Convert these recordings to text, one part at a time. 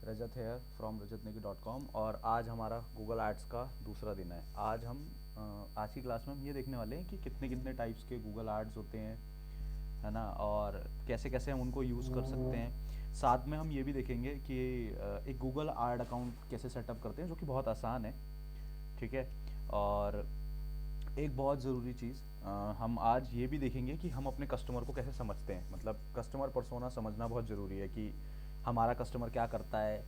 Rajat hair from rajatnegi.com। और आज हमारा गूगल एड्स का दूसरा दिन है। आज हम आज की क्लास में हम ये देखने वाले हैं कि कितने कितने टाइप्स के गूगल एड्स होते हैं, है ना, और कैसे कैसे हम उनको यूज़ कर सकते हैं। साथ में हम ये भी देखेंगे कि एक गूगल एड अकाउंट कैसे सेटअप करते हैं, जो कि बहुत आसान है। ठीक है। और एक बहुत ज़रूरी चीज़ हम आज ये भी देखेंगे कि हम अपने कस्टमर को कैसे समझते हैं। मतलब कस्टमर पर्सोना समझना बहुत ज़रूरी है कि हमारा कस्टमर क्या करता है,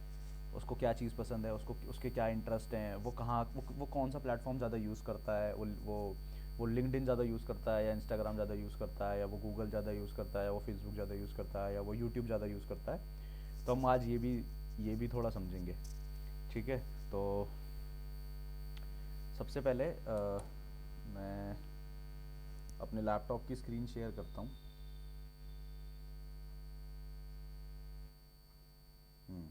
उसको क्या चीज़ पसंद है, उसको उसके क्या इंटरेस्ट हैं, वो कहाँ वो कौन सा प्लेटफॉर्म ज़्यादा यूज़ करता है। वो लिंक्डइन ज़्यादा यूज़ करता है या इंस्टाग्राम ज़्यादा यूज़ करता है, या वो गूगल ज़्यादा यूज़ करता है, या वो फेसबुक ज़्यादा यूज़ करता है, या वो यूट्यूब ज़्यादा यूज़ करता है। तो हम आज ये भी थोड़ा समझेंगे। ठीक है। तो सबसे पहले मैं अपने लैपटॉप की स्क्रीन शेयर करता हूँ। हम्म,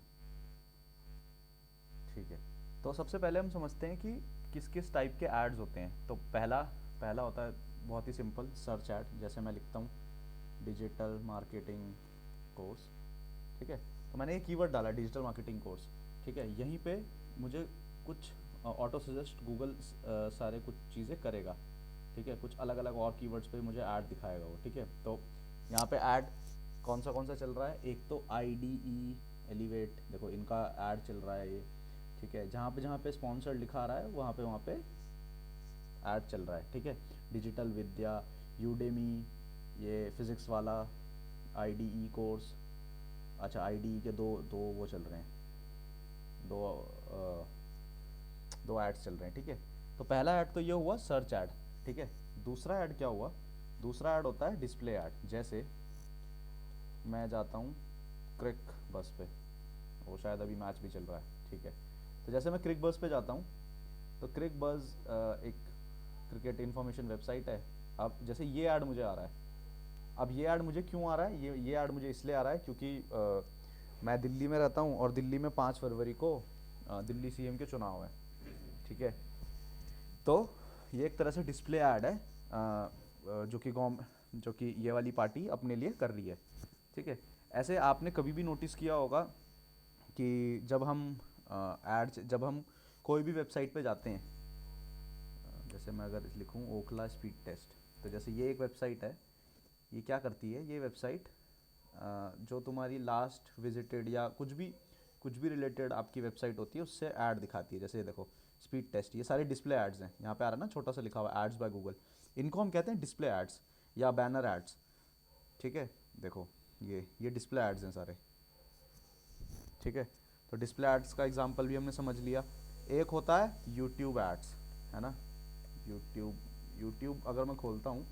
ठीक है। तो सबसे पहले हम समझते हैं कि किस किस टाइप के एड्स होते हैं। तो पहला पहला होता है बहुत ही सिंपल सर्च ऐड। जैसे मैं लिखता हूँ डिजिटल मार्केटिंग कोर्स। ठीक है। तो मैंने ये कीवर्ड डाला डिजिटल मार्केटिंग कोर्स। ठीक है। यहीं पे मुझे कुछ ऑटो सजेस्ट गूगल सारे कुछ चीज़ें करेगा। ठीक है। कुछ अलग अलग और कीवर्ड्स पे मुझे ऐड दिखाएगा वो। ठीक है। तो यहाँ पे ऐड कौन सा चल रहा है। एक तो आई डी ई एलिवेट, देखो इनका ऐड चल रहा है ये। ठीक है। जहाँ पे स्पॉन्सर्ड लिखा आ रहा है वहाँ पे ऐड चल रहा है। ठीक है। डिजिटल विद्या, यूडेमी, ये फिज़िक्स वाला आई डी ई कोर्स। अच्छा, आई डी ई के दो दो वो चल रहे हैं, दो दो ऐड्स चल रहे हैं। ठीक है। तो पहला ऐड तो ये हुआ सर्च ऐड। ठीक है। दूसरा ऐड क्या हुआ, दूसरा ऐड होता है डिस्प्ले ऐड। जैसे मैं जाता हूँ क्रिक बस पे, वो शायद अभी मैच भी चल रहा है। ठीक है। तो जैसे मैं क्रिक बस पे जाता हूँ, तो क्रिक बस एक क्रिकेट इन्फॉर्मेशन वेबसाइट है। अब जैसे ये ऐड मुझे आ रहा है। अब ये ऐड मुझे क्यों आ रहा है, ये ऐड मुझे इसलिए आ रहा है क्योंकि मैं दिल्ली में रहता हूँ और दिल्ली में 5 फरवरी को दिल्ली सीएम के चुनाव है। ठीक है। तो ये एक तरह से डिस्प्ले ऐड है, जो कि ये वाली पार्टी अपने लिए कर रही है। ठीक है। ऐसे आपने कभी भी नोटिस किया होगा कि जब हम कोई भी वेबसाइट पे जाते हैं, जैसे मैं अगर लिखूँ ओखला स्पीड टेस्ट, तो जैसे ये एक वेबसाइट है। ये क्या करती है ये वेबसाइट, जो तुम्हारी लास्ट विजिटेड या कुछ भी रिलेटेड आपकी वेबसाइट होती है उससे ऐड दिखाती है। जैसे ये देखो स्पीड टेस्ट, ये सारे डिस्प्ले एड्स हैं। यहाँ पे आ रहा है ना छोटा सा लिखा हुआ एड्स बाय गूगल। इनको हम कहते हैं डिस्प्ले एड्स या बैनर एड्स। ठीक है। देखो ये डिस्प्ले एड्स हैं सारे। ठीक है। तो डिस्प्ले एड्स का एग्जांपल भी हमने समझ लिया। एक होता है यूट्यूब एड्स, है ना। यूट्यूब यूट्यूब अगर मैं खोलता हूँ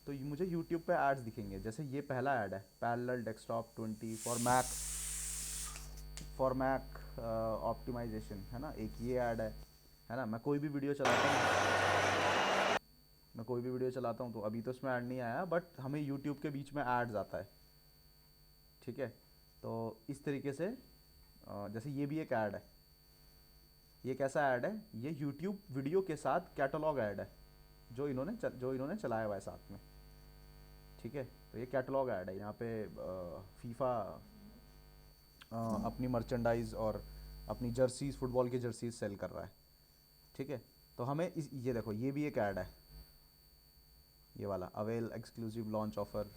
तो मुझे यूट्यूब पे एड्स दिखेंगे। जैसे ये पहला ऐड है parallel desktop 20 for Mac optimisation, है ना। एक ये ऐड है ना। मैं कोई भी वीडियो चलाता हूँ तो अभी तो इसमें ऐड नहीं आया, बट हमें यूट्यूब के बीच में ऐड्स आता है। ठीक है। तो इस तरीके से जैसे ये भी एक ऐड है। ये कैसा ऐड है, ये यूट्यूब वीडियो के साथ कैटलॉग ऐड है, जो इन्होंने चलाया हुआ है साथ में। ठीक है। तो ये कैटलॉग ऐड है। यहाँ पे फीफा अपनी मर्चेंडाइज और अपनी जर्सीज, फुटबॉल की जर्सीज सेल कर रहा है। ठीक है। तो ये देखो ये भी एक ऐड है, ये वाला अवेल एक्सक्लूसिव लॉन्च ऑफर,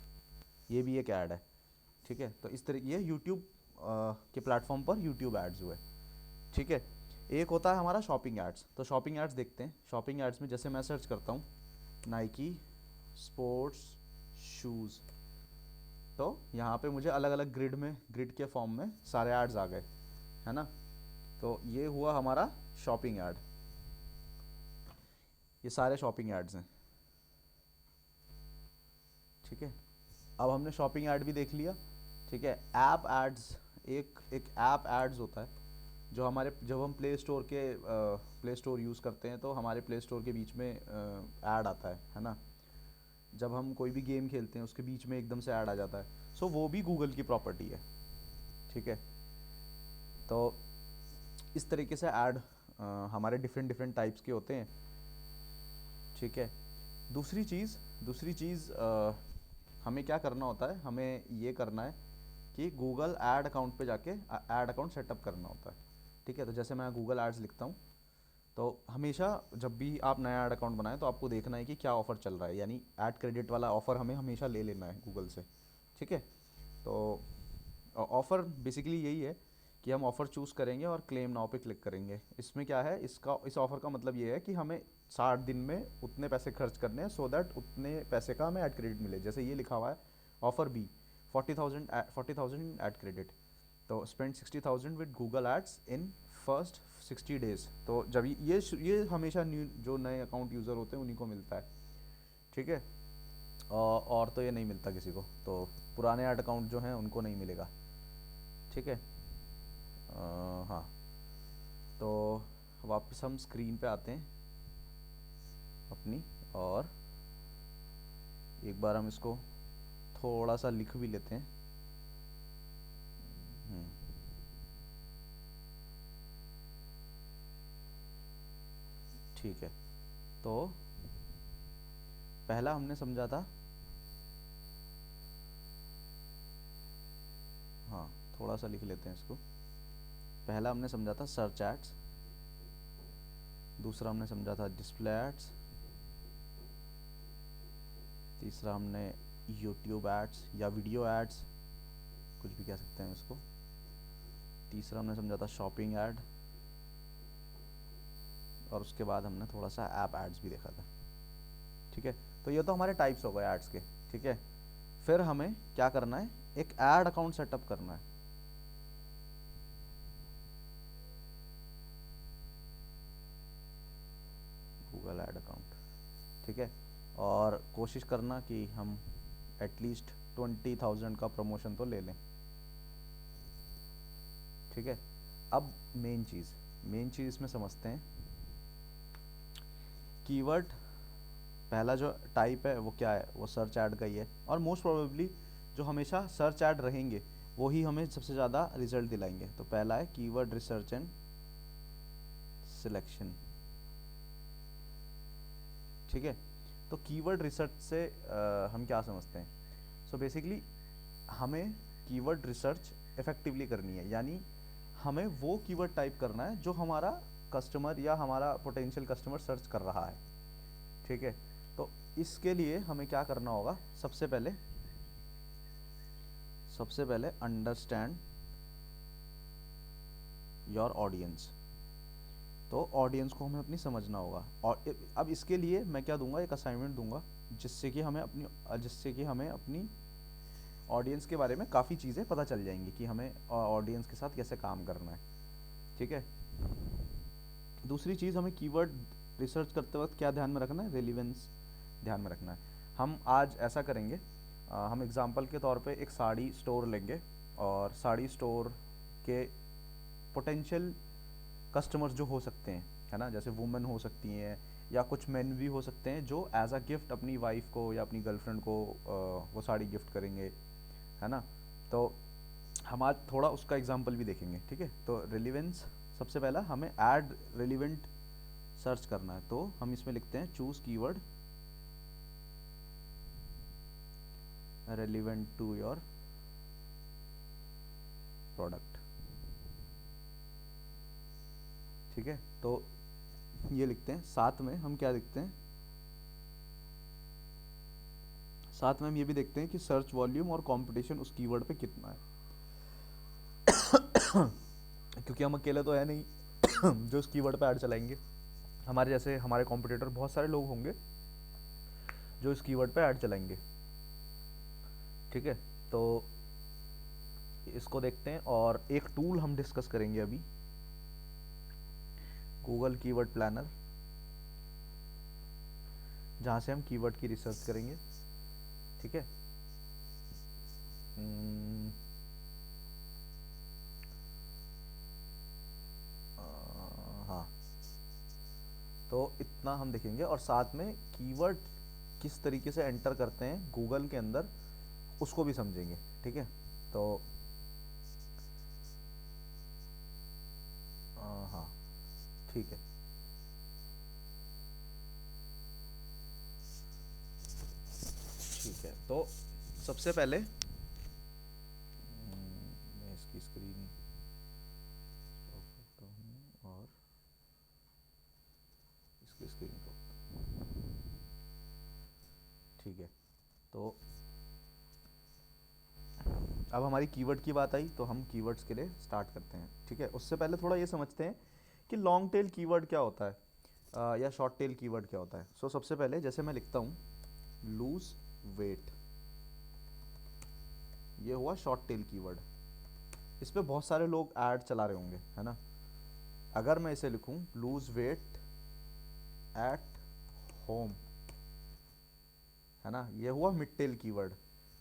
ये भी एक ऐड है। ठीक है। तो इस तरह ये यूट्यूब के प्लेटफॉर्म पर यूट्यूब एड्स हुए। ठीक है। एक होता है हमारा शॉपिंग एड्स। तो शॉपिंग एड्स देखते हैं। शॉपिंग एड्स में जैसे मैं सर्च करता हूँ नाइकी स्पोर्ट्स शूज़, तो यहाँ पे मुझे अलग अलग ग्रिड के फॉर्म में सारे एड्स आ गए, है ना। तो ये हुआ हमारा शॉपिंग ऐड। ये सारे शॉपिंग एड्स हैं। ठीक है। अब हमने शॉपिंग ऐड भी देख लिया। ठीक है। ऐप एड्स, एक एक ऐप एड्स होता है जो हमारे जब हम प्ले स्टोर यूज़ करते हैं तो हमारे प्ले स्टोर के बीच में ऐड आता है ना। जब हम कोई भी गेम खेलते हैं उसके बीच में एकदम से ऐड आ जाता है। सो वो भी गूगल की प्रॉपर्टी है। ठीक है। तो इस तरीके से ऐड हमारे डिफरेंट डिफरेंट टाइप्स के होते हैं। ठीक है। दूसरी चीज़ हमें क्या करना होता है, हमें ये करना है कि गूगल ऐड अकाउंट पे जाके ऐड अकाउंट सेटअप करना होता है। ठीक है, तो जैसे मैं गूगल एड्स लिखता हूँ, तो हमेशा जब भी आप नया ऐड अकाउंट बनाएं तो आपको देखना है कि क्या ऑफ़र चल रहा है, यानी ऐड क्रेडिट वाला ऑफ़र हमें हमेशा ले लेना है गूगल से। ठीक है, तो ऑफ़र बेसिकली यही है कि हम ऑफ़र चूज़ करेंगे और क्लेम नाउ पे क्लिक करेंगे। इसमें क्या है, इस ऑफ़र का मतलब ये है कि हमें 60 दिन में उतने पैसे खर्च करने हैं, सो दैट उतने पैसे का हमें ऐड क्रेडिट मिले। जैसे ये लिखा हुआ है ऑफ़र बी, 40,000 ऐड क्रेडिट, तो spend 60,000 with Google ads in first 60 days. तो जब ये हमेशा न्यू जो नए अकाउंट यूज़र होते हैं उन्हीं को मिलता है। ठीक है, और तो ये नहीं मिलता किसी को, तो पुराने ऐड अकाउंट जो हैं उनको नहीं मिलेगा। ठीक है, हाँ, तो वापस हम स्क्रीन पे आते हैं अपनी, और एक बार हम इसको थोड़ा सा लिख भी लेते हैं। हम्म, ठीक है, तो पहला हमने समझा था, हाँ थोड़ा सा लिख लेते हैं इसको। पहला हमने समझा था सर्च एड्स, दूसरा हमने समझा था डिस्प्ले एड्स, तीसरा हमने यूट्यूब एड्स या वीडियो एड्स, कुछ भी कह सकते हैं इसको, तीसरा हमने समझा था शॉपिंग ऐड, और उसके बाद हमने थोड़ा सा ऐप एड्स भी देखा था। ठीक है, तो ये तो हमारे टाइप्स हो गए एड्स के। ठीक है, फिर हमें क्या करना है, एक ऐड अकाउंट सेटअप करना है। गूगल ऐड अकाउंट, ठीक है, और कोशिश करना कि हम एटलीस्ट 20,000 का प्रमोशन तो ले लें। ठीक है, अब मेन चीज़ इसमें समझते हैं। कीवर्ड, पहला जो टाइप है वो क्या है, वो सर्च ऐड का ही है, और मोस्ट प्रोबेबली जो हमेशा सर्च ऐड रहेंगे वो ही हमें सबसे ज़्यादा रिजल्ट दिलाएंगे। तो पहला है कीवर्ड रिसर्च एंड सिलेक्शन। ठीक है, तो कीवर्ड रिसर्च से हम क्या समझते हैं, सो बेसिकली हमें कीवर्ड रिसर्च इफ़ेक्टिवली करनी है, यानी हमें वो कीवर्ड टाइप करना है जो हमारा कस्टमर या हमारा पोटेंशियल कस्टमर सर्च कर रहा है। ठीक है, तो इसके लिए हमें क्या करना होगा, सबसे पहले अंडरस्टैंड योर ऑडियंस। तो ऑडियंस को हमें अपनी समझना होगा, और अब इसके लिए मैं क्या दूंगा, एक असाइनमेंट दूंगा जिससे कि हमें अपनी ऑडियंस के बारे में काफ़ी चीज़ें पता चल जाएंगी कि हमें ऑडियंस के साथ कैसे काम करना है। ठीक है, दूसरी चीज़, हमें कीवर्ड रिसर्च करते वक्त क्या ध्यान में रखना है, रेलिवेंस ध्यान में रखना है। हम आज ऐसा करेंगे, हम एग्जांपल के तौर पे एक साड़ी स्टोर लेंगे, और साड़ी स्टोर के पोटेंशियल कस्टमर्स जो हो सकते हैं, है ना, जैसे वुमेन हो सकती हैं या कुछ मेन भी हो सकते हैं जो एज अ गिफ्ट अपनी वाइफ को या अपनी गर्लफ्रेंड को वो साड़ी गिफ्ट करेंगे, है ना। तो हम आज थोड़ा उसका एग्जांपल भी देखेंगे। ठीक है, तो रिलीवेंस, सबसे पहला हमें ऐड रिलीवेंट सर्च करना है, तो हम इसमें लिखते हैं choose keyword relevant to your product. ठीक है, तो ये लिखते हैं, साथ में हम क्या लिखते हैं, साथ में हम ये भी देखते हैं कि सर्च वॉल्यूम और कंपटीशन उस कीवर्ड पे कितना है। क्योंकि हम अकेले तो है नहीं जो उस कीवर्ड पे ऐड चलाएंगे, हमारे जैसे हमारे कॉम्पिटिटर बहुत सारे लोग होंगे जो इस कीवर्ड पे ऐड चलाएंगे। ठीक है, तो इसको देखते हैं, और एक टूल हम डिस्कस करेंगे अभी, गूगल कीवर्ड प्लानर, जहाँ से हम कीवर्ड की रिसर्च करेंगे। ठीक है, हाँ, तो इतना हम देखेंगे, और साथ में कीवर्ड किस तरीके से एंटर करते हैं गूगल के अंदर उसको भी समझेंगे। ठीक है, तो हाँ, ठीक है, ठीक है, तो सबसे पहले अब हमारी कीवर्ड की बात आई तो हम कीवर्ड्स के लिए स्टार्ट करते हैं। ठीक है, उससे पहले थोड़ा ये समझते हैं कि लॉन्ग टेल कीवर्ड क्या होता है, या शॉर्ट टेल कीवर्ड क्या होता है। सो सबसे पहले जैसे मैं लिखता हूँ लूज वेट, ये हुआ शॉर्ट टेल कीवर्ड। इस पे बहुत सारे लोग ऐड चला रहे होंगे, है ना। अगर मैं इसे लिखूं लूज वेट एट होम, है ना, ये हुआ मिड टेल कीवर्ड।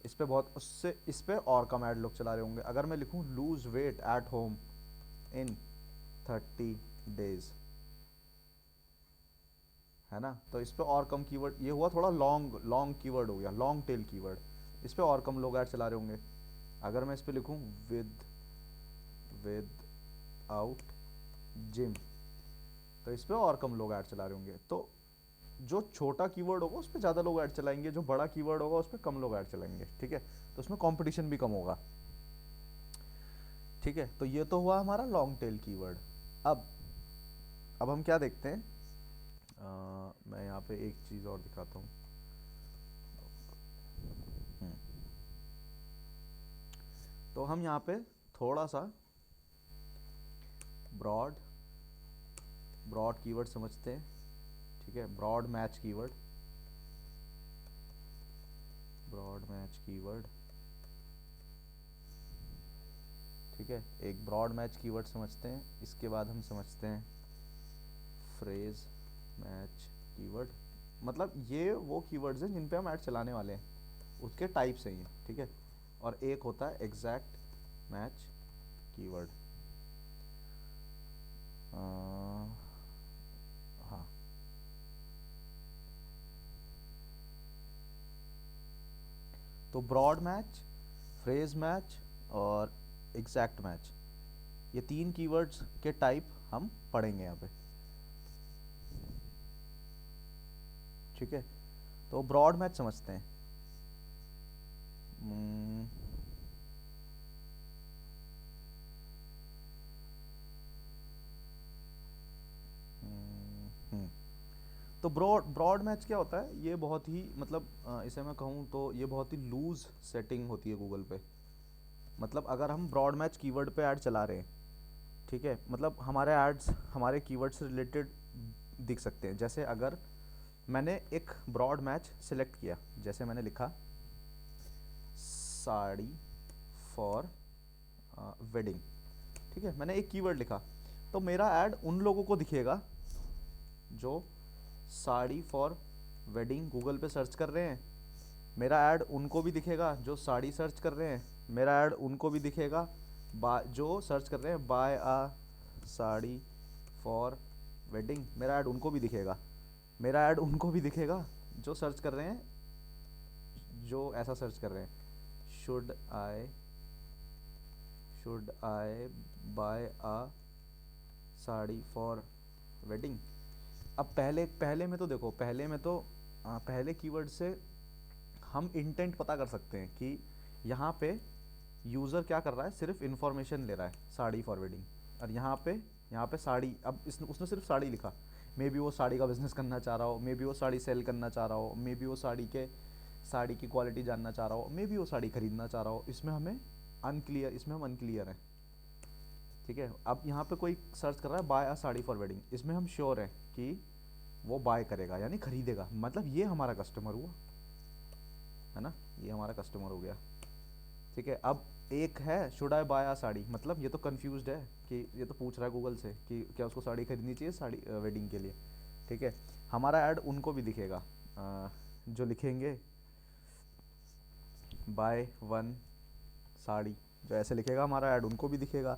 इस पे बहुत, उससे इस पे और कम ऐड लोग चला रहे होंगे। अगर मैं लिखूं lose weight at home in 30 days, है ना, तो इस पे और कम कीवर्ड, ये हुआ थोड़ा लॉन्ग लॉन्ग कीवर्ड हो गया, लॉन्ग टेल कीवर्ड। इस पे और कम लोग ऐड चला रहे होंगे। अगर मैं इस पे लिखूं विद आउट जिम, तो इस पे और कम लोग ऐड चला रहे होंगे। तो जो छोटा कीवर्ड होगा उस पर ज़्यादा लोग ऐड चलाएंगे, जो बड़ा कीवर्ड होगा उस पर कम लोग ऐड चलाएंगे। ठीक है, तो उसमें कंपटीशन भी कम होगा। ठीक है, तो ये तो हुआ हमारा लॉन्ग टेल कीवर्ड। अब अब हम क्या देखते हैं, मैं यहाँ पे एक चीज़ और दिखाता हूँ। हम्म, तो हम यहाँ पे थोड़ा सा ब्रॉड ब्रॉड कीवर्ड समझते हैं। ठीक है, broad match keyword, broad match keyword. ठीक है, एक ब्रॉड मैच कीवर्ड समझते हैं। इसके बाद हम समझते हैं फ्रेज मैच कीवर्ड। मतलब ये वो कीवर्ड्स हैं जिन पे हम ऐड चलाने वाले हैं, उसके टाइप्स हैं ये। ठीक है, और एक होता है एग्जैक्ट मैच कीवर्ड। हाँ, तो ब्रॉड मैच, फ्रेज मैच और एग्जैक्ट मैच, ये तीन कीवर्ड्स के टाइप हम पढ़ेंगे यहाँ पे। ठीक है, तो ब्रॉड मैच समझते हैं। हम्म, हम्म, तो ब्रॉड ब्रॉड मैच क्या होता है, ये बहुत ही मतलब इसे मैं कहूँ तो ये बहुत ही लूज सेटिंग होती है गूगल पे। मतलब अगर हम ब्रॉड मैच कीवर्ड पे ऐड चला रहे हैं, ठीक है, मतलब हमारे एड्स हमारे कीवर्ड से रिलेटेड दिख सकते हैं। जैसे अगर मैंने एक ब्रॉड मैच सिलेक्ट किया, जैसे मैंने लिखा साड़ी फॉर वेडिंग, ठीक है, मैंने एक कीवर्ड लिखा, तो मेरा ऐड उन लोगों को दिखेगा जो साड़ी फॉर वेडिंग गूगल पे सर्च कर रहे हैं। मेरा ऐड उनको भी दिखेगा जो साड़ी सर्च कर रहे हैं। मेरा ऐड उनको भी दिखेगा जो सर्च कर रहे हैं buy a sari for wedding, मेरा ऐड उनको भी दिखेगा। मेरा ऐड उनको भी दिखेगा जो सर्च कर रहे हैं, जो ऐसा सर्च कर रहे हैं should I buy a sari for wedding. अब पहले पहले में तो देखो, पहले में तो पहले कीवर्ड से हम इंटेंट पता कर सकते हैं कि यहाँ पे यूज़र क्या कर रहा है, सिर्फ इन्फॉर्मेशन ले रहा है साड़ी फॉर वेडिंग। और यहाँ पे साड़ी, अब उसने सिर्फ साड़ी लिखा, मे बी वो साड़ी का बिजनेस करना चाह रहा हो, मे बी वो साड़ी सेल करना चाह रहा हो, मे बी वो साड़ी की क्वालिटी जानना चाह रहा हो, मे बी वो साड़ी खरीदना चाह रहा हो। इसमें हम अनक्लियर हैं। ठीक है, अब यहाँ पे कोई सर्च कर रहा है buy a sari for wedding, इसमें हम श्योर हैं कि वो बाय करेगा यानी खरीदेगा, मतलब ये हमारा कस्टमर हुआ, है ना, ये हमारा कस्टमर हो गया। ठीक है, अब एक है should I buy a sari, मतलब ये तो कंफ्यूज्ड है कि ये तो पूछ रहा है गूगल से कि क्या उसको साड़ी खरीदनी चाहिए साड़ी वेडिंग के लिए। ठीक है, हमारा ऐड उनको भी दिखेगा जो लिखेंगे बाय वन साड़ी, जो ऐसे लिखेगा हमारा ऐड उनको भी दिखेगा।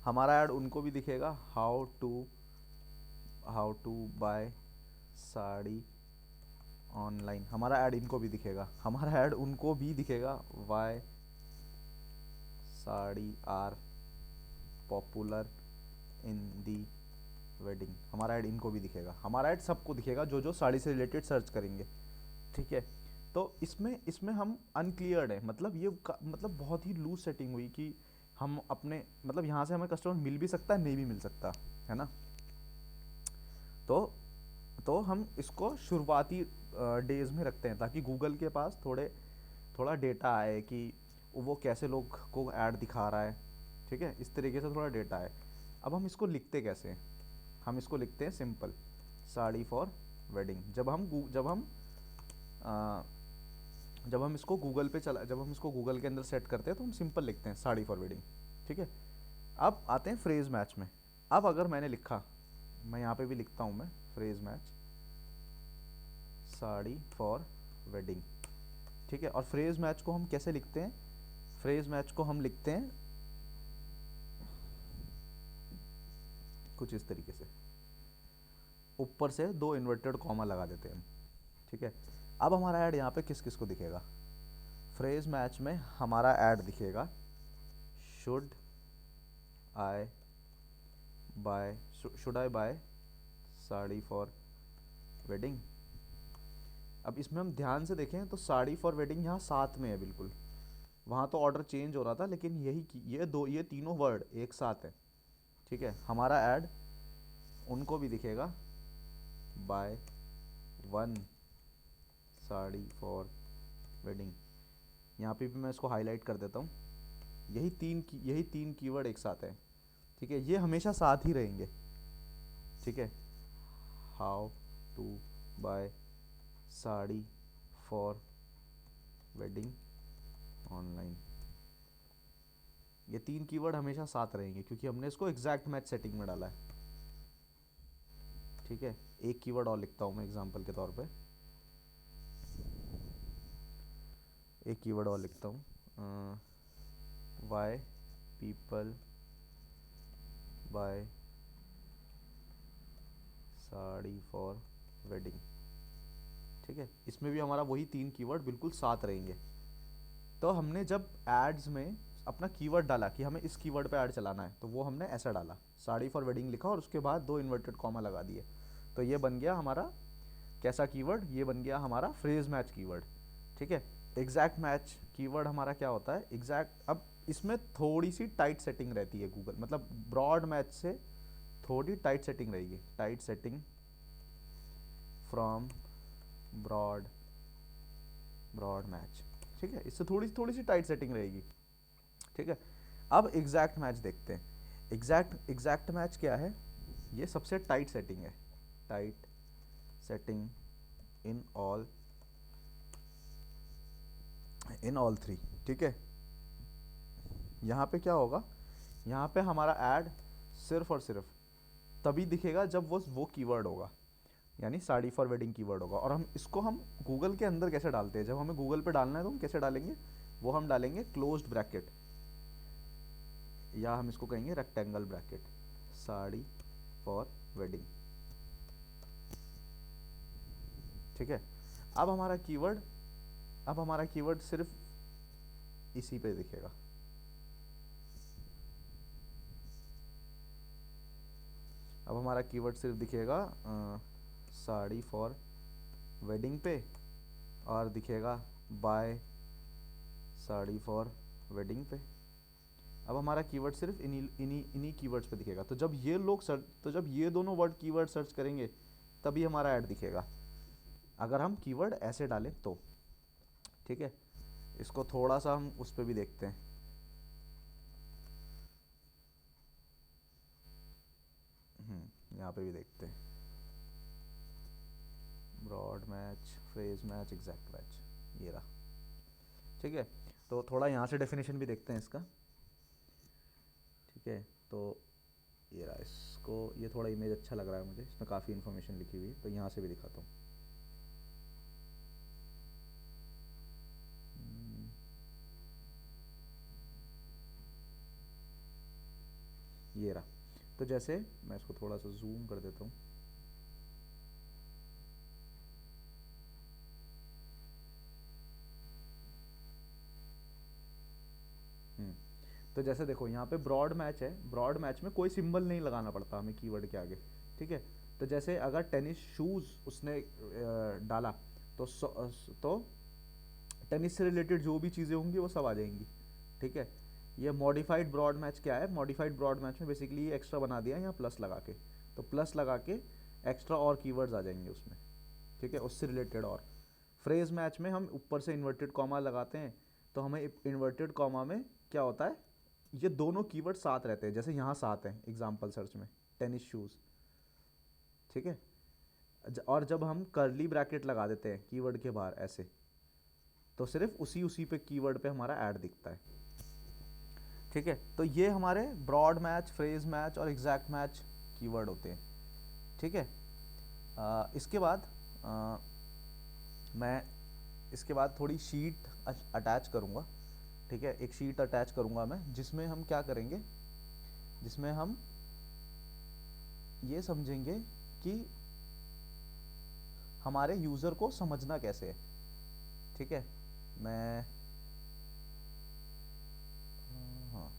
हमारा ऐड उनको भी दिखेगा how to buy sari online, हमारा ऐड इनको भी दिखेगा। हमारा ऐड उनको भी दिखेगा why sari are popular in the wedding, हमारा ऐड इनको भी दिखेगा। हमारा ऐड सबको दिखेगा जो जो साड़ी से रिलेटेड सर्च करेंगे। ठीक है, तो इसमें इसमें हम अनक्लियर्ड है, मतलब मतलब बहुत ही लूज सेटिंग हुई कि हम अपने, मतलब यहाँ से हमें कस्टमर मिल भी सकता है नहीं भी मिल सकता, है ना। तो हम इसको शुरुआती डेज में रखते हैं ताकि गूगल के पास थोड़ा डेटा आए कि वो कैसे लोग को ऐड दिखा रहा है, ठीक है, इस तरीके से थोड़ा डेटा है। अब हम इसको लिखते कैसे हैं? हम इसको लिखते हैं सिंपल, साड़ी फॉर वेडिंग। आ, जब हम इसको गूगल पे चला जब हम इसको गूगल के अंदर सेट करते हैं तो हम सिंपल लिखते हैं साड़ी फॉर वेडिंग, ठीक है। अब आते हैं फ्रेज मैच में। अब अगर मैंने लिखा, मैं यहाँ पे भी लिखता हूँ, मैं phrase match sari for wedding, ठीक है। और फ्रेज मैच को हम कैसे लिखते हैं? फ्रेज मैच को हम लिखते हैं कुछ इस तरीके से, ऊपर से 2 इन्वर्टेड कॉमा लगा देते हैं हम, ठीक है। अब हमारा ऐड यहाँ पे किस किस को दिखेगा? फ्रेज मैच में हमारा ऐड दिखेगा should I buy sari for wedding. अब इसमें हम ध्यान से देखें तो साड़ी फॉर वेडिंग यहाँ साथ में है बिल्कुल, वहाँ तो ऑर्डर चेंज हो रहा था, लेकिन ये तीनों वर्ड एक साथ है, ठीक है। हमारा ऐड उनको भी दिखेगा बाय 1 साड़ी फॉर वेडिंग। यहाँ पे भी मैं इसको हाईलाइट कर देता हूँ। यही तीन कीवर्ड एक साथ हैं, ठीक है, ये हमेशा साथ ही रहेंगे, ठीक है। How to buy sari for wedding online, ये 3 कीवर्ड हमेशा साथ रहेंगे क्योंकि हमने इसको एग्जैक्ट मैच सेटिंग में डाला है, ठीक है। एक कीवर्ड और लिखता हूँ मैं एग्जांपल के तौर पे, एक कीवर्ड और लिखता हूँ, why people buy sari for wedding, ठीक है। इसमें भी हमारा वही 3 कीवर्ड बिल्कुल साथ रहेंगे। तो हमने जब एड्स में अपना कीवर्ड डाला कि हमें इस कीवर्ड पे ऐड चलाना है, तो वो हमने ऐसा डाला, साड़ी फॉर वेडिंग लिखा और उसके बाद 2 इन्वर्टेड कॉमा लगा दिए, तो ये बन गया हमारा कैसा कीवर्ड? ये बन गया हमारा फ्रेज मैच कीवर्ड, ठीक है। एग्जैक्ट मैच कीवर्ड हमारा क्या होता है? एग्जैक्ट, अब इसमें थोड़ी सी टाइट सेटिंग रहती है गूगल, मतलब ब्रॉड मैच से थोड़ी टाइट सेटिंग रहेगी, tight setting from broad match, ठीक है, इससे थोड़ी सी टाइट सेटिंग रहेगी, ठीक है। अब एग्जैक्ट मैच देखते हैं। एग्जैक्ट मैच क्या है? ये सबसे टाइट सेटिंग है, टाइट सेटिंग इन ऑल 3, ठीक है। यहाँ पे क्या होगा? यहाँ पे हमारा ऐड सिर्फ और सिर्फ तभी दिखेगा जब वो कीवर्ड होगा, यानी साड़ी फॉर वेडिंग कीवर्ड होगा। और हम गूगल के अंदर कैसे डालते हैं? जब हमें गूगल पे डालना है तो हम कैसे डालेंगे? वो हम डालेंगे क्लोज्ड ब्रैकेट, या हम इसको कहेंगे rectangle bracket, sari for wedding, ठीक है। अब हमारा कीवर्ड सिर्फ इसी पे दिखेगा, अब हमारा कीवर्ड सिर्फ दिखेगा साड़ी फॉर वेडिंग पे, और दिखेगा बाय साड़ी फॉर वेडिंग पे। अब हमारा कीवर्ड सिर्फ इन्हीं कीवर्ड्स पे दिखेगा। तो जब ये दोनों वर्ड कीवर्ड सर्च करेंगे तभी हमारा ऐड दिखेगा, अगर हम कीवर्ड ऐसे डालें तो, ठीक है। इसको थोड़ा सा हम उस पर भी देखते हैं, यहाँ पे भी देखते हैं, broad match, phrase match, exact match, ये रहा, ठीक है। तो थोड़ा यहाँ से डेफिनेशन भी देखते हैं इसका, ठीक है। तो ये रहा, इसको ये थोड़ा इमेज अच्छा लग रहा है मुझे, इसमें काफ़ी इन्फॉर्मेशन लिखी हुई है, तो यहाँ से भी दिखाता हूँ। ये रहा, तो जैसे मैं इसको थोड़ा सा जूम कर देता हूँ, तो जैसे देखो यहाँ पे ब्रॉड मैच है, ब्रॉड मैच में कोई सिंबल नहीं लगाना पड़ता हमें कीवर्ड के आगे, ठीक है। तो जैसे अगर टेनिस शूज़ उसने डाला तो टेनिस से रिलेटेड जो भी चीज़ें होंगी वो सब आ जाएंगी, ठीक है। ये मॉडिफाइड ब्रॉड मैच क्या है? मॉडिफाइड ब्रॉड मैच में बेसिकली ये एक्स्ट्रा बना दिया है यहाँ प्लस लगा के, तो प्लस लगा के एक्स्ट्रा और कीवर्ड्स आ जाएंगे उसमें, ठीक है, उससे रिलेटेड। और फ्रेज मैच में हम ऊपर से इन्वर्टेड कॉमा लगाते हैं, तो हमें इन्वर्टेड कॉमा में क्या होता है, ये दोनों कीवर्ड साथ रहते हैं, जैसे यहाँ साथ हैं एग्जाम्पल सर्च में टेनिस शूज़, ठीक है। और जब हम कर्ली ब्रैकेट लगा देते हैं कीवर्ड के बाहर ऐसे, तो सिर्फ उसी उसी पे कीवर्ड पे हमारा ऐड दिखता है, ठीक है। तो ये हमारे ब्रॉड मैच, फ्रेज मैच और एग्जैक्ट मैच कीवर्ड होते हैं, ठीक है। इसके बाद मैं इसके बाद थोड़ी शीट अटैच करूँगा, ठीक है। एक शीट अटैच करूँगा मैं, जिसमें हम क्या करेंगे, जिसमें हम ये समझेंगे कि हमारे यूज़र को समझना कैसे है, ठीक है। मैं हाँ,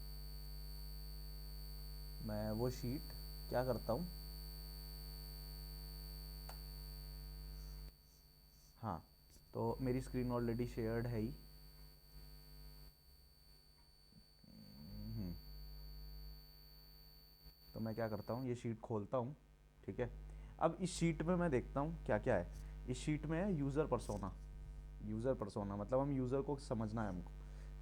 मैं वो शीट क्या करता हूँ, हाँ, तो मेरी स्क्रीन ऑलरेडी शेयर्ड है ही। हम्म, तो मैं क्या करता हूँ, ये शीट खोलता हूँ, ठीक है। अब इस शीट में मैं देखता हूँ क्या क्या है। इस शीट में है यूज़र पर्सोना। यूज़र पर्सोना मतलब हम यूज़र को समझना है हमको,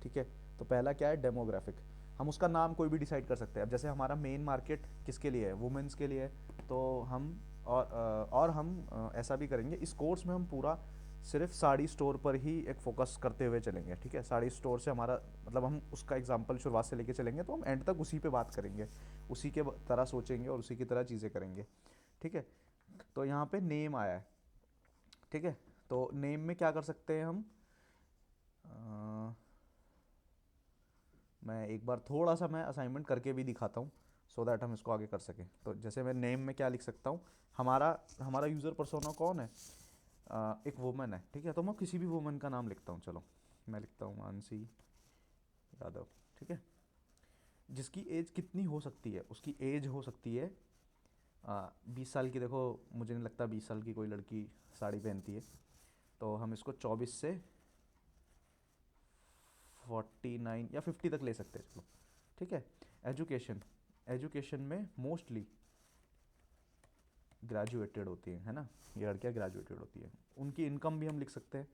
ठीक है। तो पहला क्या है, डेमोग्राफिक। हम उसका नाम कोई भी डिसाइड कर सकते हैं। अब जैसे हमारा मेन मार्केट किसके लिए है, वुमेंस के लिए है, तो हम और हम ऐसा भी करेंगे, इस कोर्स में हम पूरा सिर्फ साड़ी स्टोर पर ही एक फोकस करते हुए चलेंगे, ठीक है। साड़ी स्टोर से हमारा मतलब हम उसका एग्जांपल शुरुआत से लेके चलेंगे, तो हम एंड तक उसी पे बात करेंगे, उसी के तरह सोचेंगे और उसी की तरह चीज़ें करेंगे, ठीक है। तो यहाँ पे नेम आया है, ठीक है। तो नेम में क्या कर सकते हैं हम, अ, मैं एक बार थोड़ा सा मैं असाइनमेंट करके भी दिखाता हूँ, सो दैट हम इसको आगे कर सकें। तो जैसे मैं नेम में क्या लिख सकता हूँ, हमारा हमारा यूज़र पर्सोना कौन है, एक वुमन है, ठीक है। तो मैं किसी भी वुमन का नाम लिखता हूँ, चलो मैं लिखता हूँ मानसी यादव, ठीक है। जिसकी एज कितनी हो सकती है, उसकी एज हो सकती है 20 साल की। देखो मुझे नहीं लगता 20 साल की कोई लड़की साड़ी पहनती है, तो हम इसको 24 से 49 या 50 तक ले सकते हैं, चलो ठीक है। एजुकेशन, एजुकेशन में मोस्टली ग्रेजुएटेड होती है ना, ये लड़कियाँ ग्रेजुएटेड होती है। उनकी इनकम भी हम लिख सकते हैं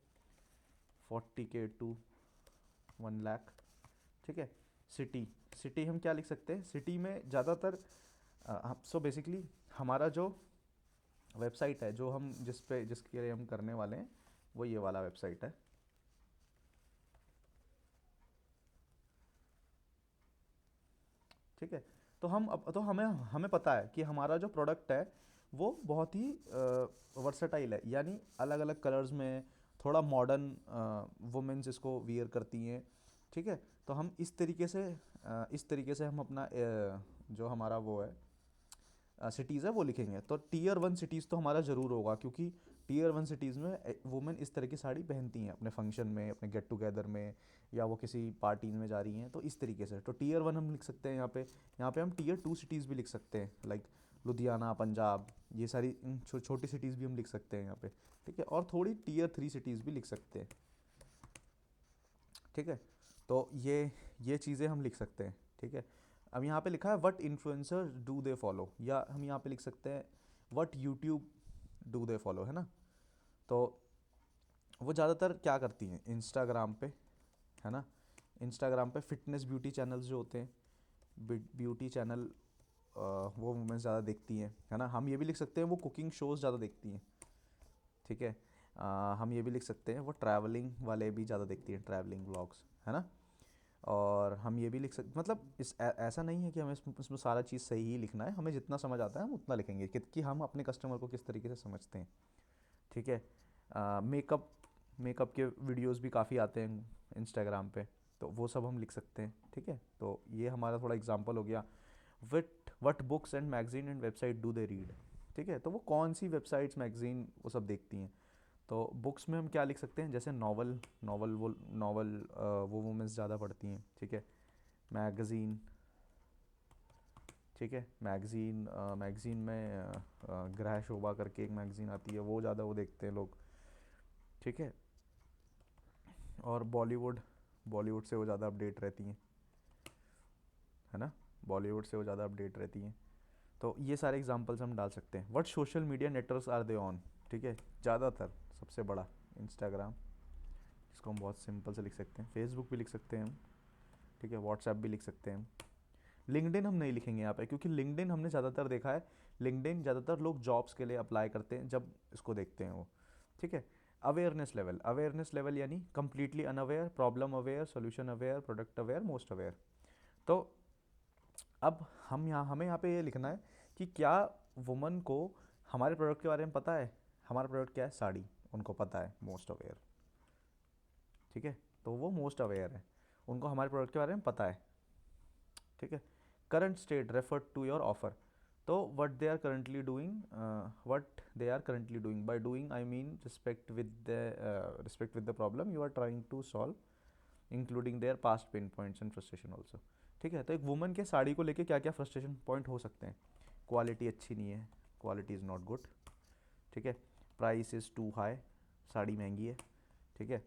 40K टू 1 लाख, ठीक है। सिटी, सिटी हम क्या लिख सकते हैं, सिटी में ज़्यादातर सो बेसिकली हमारा जो वेबसाइट है, जो हम जिसके लिए हम करने वाले हैं, वो ये वाला वेबसाइट है, ठीक है। तो हम अब तो हमें हमें पता है कि हमारा जो प्रोडक्ट है वो बहुत ही वर्सेटाइल है, यानी अलग अलग कलर्स में, थोड़ा मॉडर्न वुमेन्स इसको वियर करती हैं, ठीक है। तो हम इस तरीके से हम अपना जो हमारा वो है सिटीज़ है वो लिखेंगे। तो टीयर 1 सिटीज़ तो हमारा ज़रूर होगा, क्योंकि टीयर 1 सिटीज़ में वुमेन इस तरह की साड़ी पहनती हैं अपने फंक्शन में, अपने गेट टुगेदर में, या वो किसी पार्टी में जा रही हैं, तो इस तरीके से। तो टीयर 1 हम लिख सकते हैं यहाँ पे। यहाँ पे हम टीयर 2 सिटीज़ भी लिख सकते हैं, लाइक लुधियाना, पंजाब, ये सारी छोटी सिटीज़ भी हम लिख सकते हैं यहाँ पे, ठीक है। और थोड़ी टीयर 3 सिटीज़ भी लिख सकते हैं, ठीक है। तो ये चीज़ें हम लिख सकते हैं, ठीक है। अब यहाँ पे लिखा है what influencer do they follow, या हम यहाँ पे लिख सकते हैं what YouTube do they follow, है ना। तो वो ज़्यादातर क्या करती हैं इंस्टाग्राम पे, है ना। इंस्टाग्राम पे फिटनेस ब्यूटी चैनल्स जो होते हैं, ब्यूटी चैनल, वो वुमेन्स ज़्यादा देखती हैं, है ना। हम ये भी लिख सकते हैं वो कुकिंग शोज़ ज़्यादा देखती हैं, ठीक है। हम ये भी लिख सकते हैं वो ट्रैवलिंग वाले भी ज़्यादा देखती हैं, ट्रैवलिंग व्लॉग्स, है ना। और हम ये भी लिख सकते, मतलब ऐसा नहीं है कि हमें इसमें सारा चीज़ सही ही लिखना है, हमें जितना समझ आता है हम उतना लिखेंगे, कि हम अपने कस्टमर को किस तरीके से समझते हैं, ठीक है। मेकअप, मेकअप के वीडियोस भी काफ़ी आते हैं इंस्टाग्राम पे, तो वो सब हम लिख सकते हैं, ठीक है। तो ये हमारा थोड़ा एग्जांपल हो गया। What books and magazine and website do they read, ठीक है। तो वो कौन सी वेबसाइट्स, मैगजीन वो सब देखती हैं। तो बुक्स में हम क्या लिख सकते हैं, जैसे नॉवल, नॉवल वो वुमेंस ज़्यादा पढ़ती हैं, ठीक है। मैगज़ीन, ठीक है। मैगज़ीन में गृह शोभा करके एक मैगज़ीन आती है, वो ज़्यादा वो देखते हैं लोग, ठीक है। और बॉलीवुड, बॉलीवुड से वो ज़्यादा अपडेट रहती हैं, है ना। बॉलीवुड से वो ज़्यादा अपडेट रहती हैं। तो ये सारे एग्जांपल्स हम डाल सकते हैं। What social media networks are they on, ठीक है। ज़्यादातर सबसे बड़ा इंस्टाग्राम, इसको हम बहुत सिंपल से लिख सकते हैं, फेसबुक भी लिख सकते हैं हम, ठीक है, व्हाट्सएप भी लिख सकते हैं हम। लिंक्डइन हम नहीं लिखेंगे यहाँ पे, क्योंकि लिंक्डइन हमने ज़्यादातर देखा है, लिंक्डइन ज़्यादातर लोग जॉब्स के लिए अप्लाई करते हैं जब इसको देखते हैं वो, ठीक है। अवेयरनेस लेवल यानी completely unaware, problem aware, solution aware, product aware, most aware. तो अब हमें यहाँ पे ये लिखना है कि क्या वुमन को हमारे प्रोडक्ट के बारे में पता है। हमारा प्रोडक्ट क्या है, साड़ी, उनको पता है, मोस्ट अवेयर, ठीक है। तो वो मोस्ट अवेयर है, उनको हमारे प्रोडक्ट के बारे में पता है, ठीक है। Current state refer to your offer, तो what they are currently doing, by doing I mean respect with the problem you are trying to solve, including their past pain points and frustration also, ठीक है। तो एक woman के साड़ी को लेके क्या क्या फ्रस्ट्रेशन पॉइंट हो सकते हैं, क्वालिटी अच्छी नहीं है, क्वालिटी इज़ नॉट गुड, ठीक है। Price is too high, sari महंगी है, ठीक है।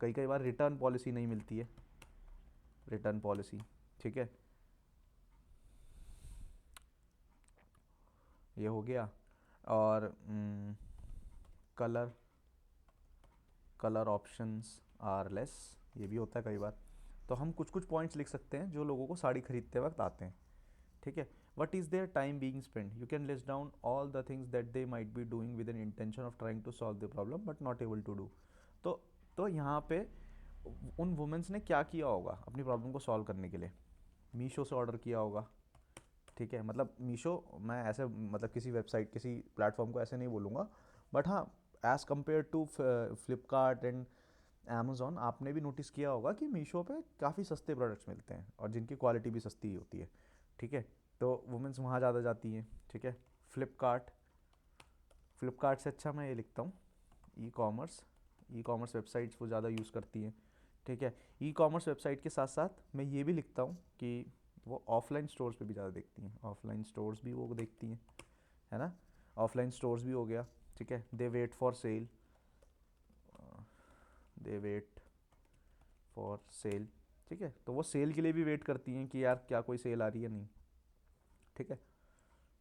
कई कई बार रिटर्न पॉलिसी नहीं मिलती है, रिटर्न पॉलिसी, ठीक है, ये हो गया। और colour colour options are less, ये भी होता है कई बार। तो हम कुछ कुछ पॉइंट्स लिख सकते हैं जो लोगों को साड़ी खरीदते वक्त आते हैं, ठीक है। What is their time being spend, you can list down all the things that they might be doing with an intention of trying to solve the problem but not able to do. तो तो यहाँ पे उन women's ने क्या किया होगा अपनी प्रॉब्लम को सॉल्व करने के लिए, मीशो से ऑर्डर किया होगा, ठीक है। मतलब मीशो, मैं ऐसे मतलब किसी वेबसाइट किसी प्लेटफॉर्म को ऐसे नहीं बोलूँगा, बट हाँ, as compare to Flipkart and Amazon, आपने भी नोटिस किया होगा कि मीशो पे काफ़ी सस्ते प्रोडक्ट्स मिलते हैं और जिनकी क्वालिटी भी सस्ती होती है, ठीक है। तो वुमेंस वहाँ ज़्यादा जाती हैं, ठीक है। फ्लिपकार्ट फ्लिपकार्ट से अच्छा मैं ये लिखता हूँ, ई कॉमर्स वेबसाइट्स वो ज़्यादा यूज़ करती हैं, ठीक है। ई कॉमर्स वेबसाइट के साथ साथ मैं ये भी लिखता हूँ कि वो ऑफलाइन स्टोर्स पे भी ज़्यादा देखती हैं, ऑफलाइन स्टोर्स भी वो देखती हैं, है ना। ऑफलाइन स्टोर्स भी हो गया, ठीक है। दे वेट फॉर सेल, ठीक है। तो वो सेल के लिए भी वेट करती हैं कि यार क्या कोई सेल आ रही है, नहीं, ठीक है।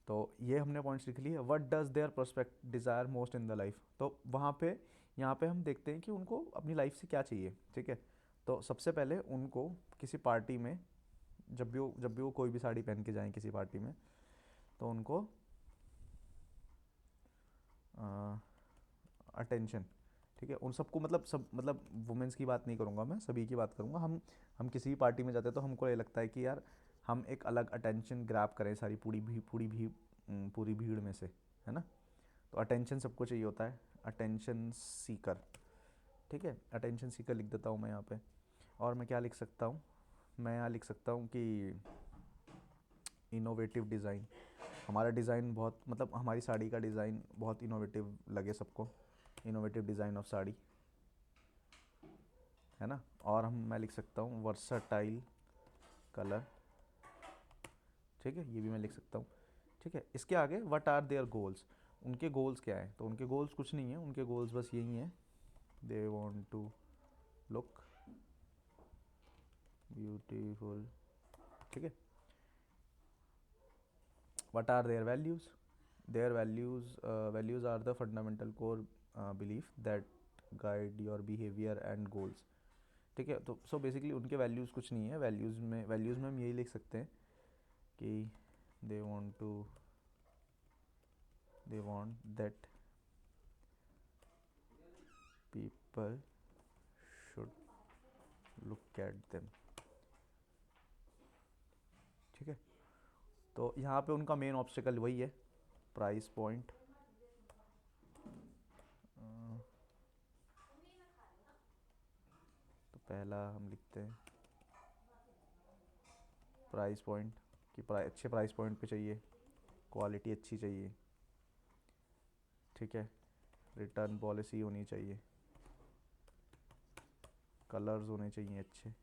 तो ये हमने पॉइंट्स लिख लिए। What does their prospect desire most in the life, तो वहाँ पे यहाँ पे हम देखते हैं कि उनको अपनी लाइफ से क्या चाहिए, ठीक है। तो सबसे पहले उनको किसी पार्टी में, जब भी वो कोई भी साड़ी पहन के जाएं किसी पार्टी में, तो उनको अटेंशन, ठीक है। उन सबको मतलब वुमेंस की बात नहीं करूँगा मैं, सभी की बात करूँगा। हम किसी भी पार्टी में जाते हैं तो हमको ये लगता है कि यार हम एक अलग अटेंशन ग्रैब करें सारी पूरी भीड़ में से, है ना। तो अटेंशन सबको चाहिए होता है, अटेंशन सीकर, ठीक है। अटेंशन सीकर लिख देता हूँ मैं यहाँ पे। और मैं क्या लिख सकता हूँ, मैं यहाँ लिख सकता हूँ कि इनोवेटिव डिज़ाइन, हमारा डिज़ाइन बहुत, मतलब हमारी साड़ी का डिज़ाइन बहुत इनोवेटिव लगे सबको, इनोवेटिव डिज़ाइन ऑफ साड़ी, है ना। और मैं लिख सकता हूँ वर्सटाइल कलर, ठीक है, ये भी मैं लिख सकता हूँ, ठीक है। इसके आगे व्हाट आर देयर गोल्स, उनके गोल्स क्या है, तो उनके गोल्स कुछ नहीं है, उनके गोल्स बस यही हैं, they want to look beautiful, ठीक है। What are their values, their values are the fundamental core belief that guide your behaviour and goals, ठीक है। तो सो बेसिकली उनके वैल्यूज़ कुछ नहीं है, वैल्यूज़ में हम यही लिख सकते हैं कि they want that people should look at them, ठीक है। तो यहाँ पे उनका मेन ऑब्स्टिकल वही है, प्राइस पॉइंट। तो पहला हम लिखते हैं प्राइस पॉइंट, कि अच्छे प्राइस पॉइंट पे चाहिए, क्वालिटी अच्छी चाहिए, ठीक है। रिटर्न पॉलिसी होनी चाहिए, कलर्स होने चाहिए अच्छे,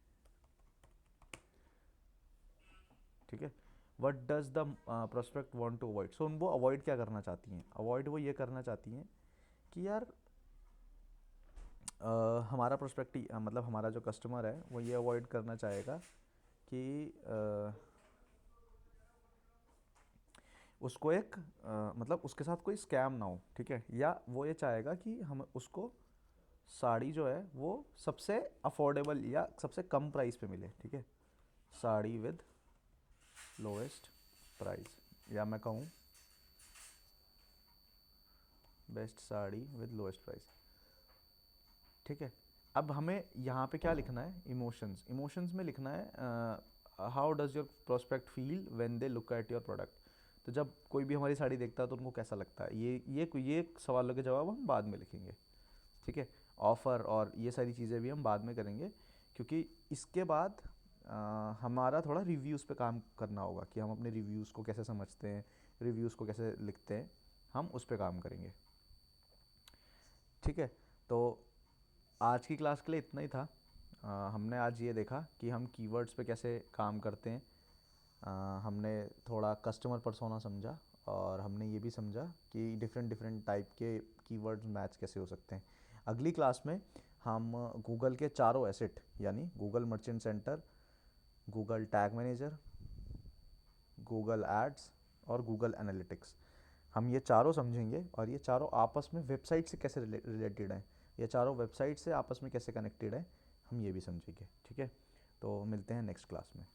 ठीक है। What does the prospect want to avoid, so वो अवॉइड क्या करना चाहती हैं, अवॉइड वो ये करना चाहती हैं कि यार हमारा प्रोस्पेक्ट मतलब हमारा जो कस्टमर है वो ये अवॉइड करना चाहेगा कि उसको मतलब उसके साथ कोई स्कैम ना हो, ठीक है। या वो ये चाहेगा कि हम उसको साड़ी जो है वो सबसे अफोर्डेबल या सबसे कम प्राइस पे मिले, ठीक है। साड़ी विद लोएस्ट प्राइस, या मैं कहूँ best sari with lowest price, ठीक है। अब हमें यहाँ पे क्या लिखना है, इमोशंस, इमोशंस में लिखना है how does your prospect feel when they look at your product. तो जब कोई भी हमारी साड़ी देखता है तो उनको कैसा लगता है, ये सवालों के जवाब हम बाद में लिखेंगे, ठीक है। ऑफ़र और ये सारी चीज़ें भी हम बाद में करेंगे, क्योंकि इसके बाद हमारा थोड़ा रिव्यूज़ पे काम करना होगा कि हम अपने रिव्यूज़ को कैसे समझते हैं, रिव्यूज़ को कैसे लिखते हैं, हम उस पे काम करेंगे, ठीक है। तो आज की क्लास के लिए इतना ही था। हमने आज ये देखा कि हम कीवर्ड्स पे कैसे काम करते हैं। हमने थोड़ा कस्टमर पर्सोना समझा, और हमने ये भी समझा कि डिफरेंट डिफरेंट टाइप के कीवर्ड्स मैच कैसे हो सकते हैं। अगली क्लास में हम गूगल के चारों एसेट यानी Google merchant centre, Google tag manager, Google ads और गूगल एनालिटिक्स, हम ये चारों समझेंगे, और ये चारों आपस में वेबसाइट से कैसे रिलेटेड हैं, ये चारों वेबसाइट से आपस में कैसे कनेक्टेड है, हम ये भी समझेंगे, ठीक है। तो मिलते हैं नेक्स्ट क्लास में।